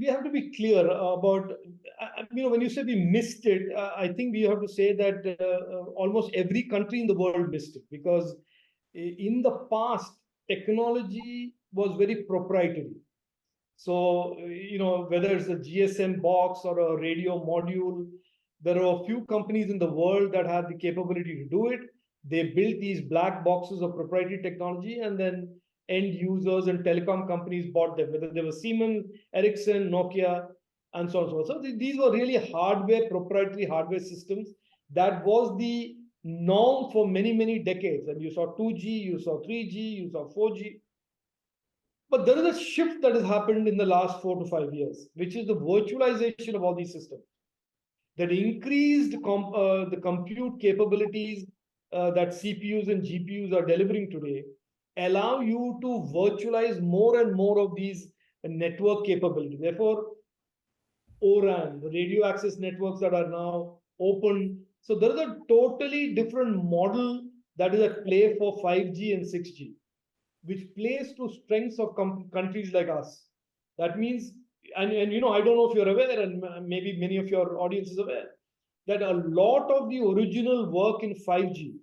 we have to be clear about, when you say we missed it, I think we have to say that almost every country in the world missed it, because in the past, technology was very proprietary. So, whether it's a GSM box or a radio module, there are a few companies in the world that have the capability to do it. They built these black boxes of proprietary technology, and then end users and telecom companies bought them, whether they were Siemens, Ericsson, Nokia, and so on and so on. So these were really proprietary hardware systems. That was the norm for many, many decades. And you saw 2G, you saw 3G, you saw 4G. But there is a shift that has happened in the last 4 to 5 years, which is the virtualization of all these systems. That increased the compute capabilities that CPUs and GPUs are delivering today allow you to virtualize more and more of these network capabilities. Therefore, ORAN, the radio access networks that are now open. So there is a totally different model that is at play for 5G and 6G, which plays to strengths of countries like us. That means, and I don't know if you're aware, and maybe many of your audience is aware, that a lot of the original work in 5G,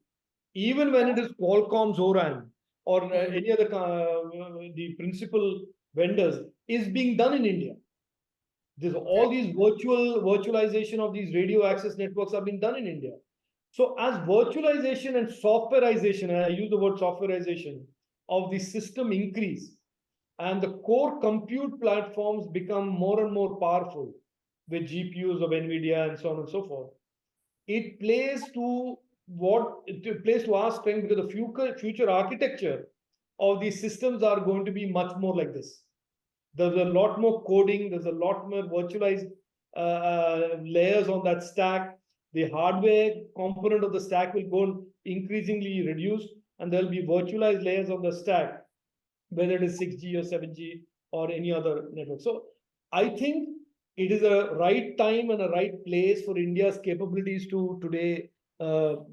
even when it is Qualcomm's ORAN or any other the principal vendors, is being done in India. There's all these virtualization of these radio access networks are being done in India. So as virtualization and softwareization, and I use the word softwareization, of the system increase, and the core compute platforms become more and more powerful with GPUs of NVIDIA and so on and so forth, it plays to our strength, because the future architecture of these systems are going to be much more like this. There's a lot more coding, there's a lot more virtualized layers on that stack. The hardware component of the stack will go increasingly reduced, and there'll be virtualized layers on the stack, whether it is 6G or 7G or any other network. So I think it is a right time and a right place for India's capabilities to today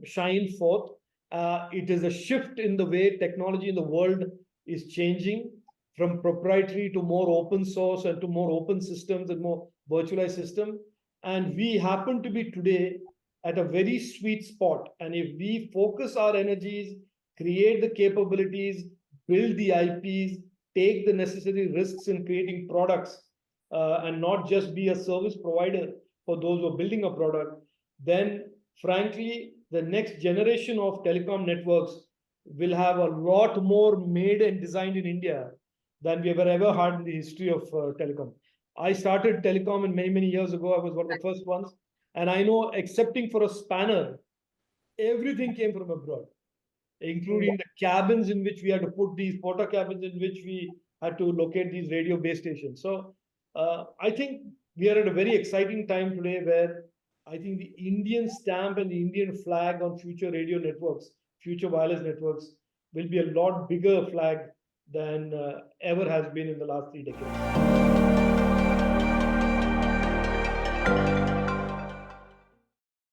shine forth. It is a shift in the way technology in the world is changing from proprietary to more open source and to more open systems and more virtualized system. And we happen to be today at a very sweet spot. And if we focus our energies, create the capabilities, build the IPs, take the necessary risks in creating products, and not just be a service provider for those who are building a product, then frankly, the next generation of telecom networks will have a lot more made and designed in India than we have ever had in the history of telecom. I started telecom many, many years ago. I was one of the first ones. And I know, excepting for a spanner, everything came from abroad, including the cabins in which we had to put these porta cabins, in which we had to locate these radio base stations. So I think we are at a very exciting time today, where I think the Indian stamp and the Indian flag on future radio networks, future wireless networks, will be a lot bigger flag than ever has been in the last 3 decades.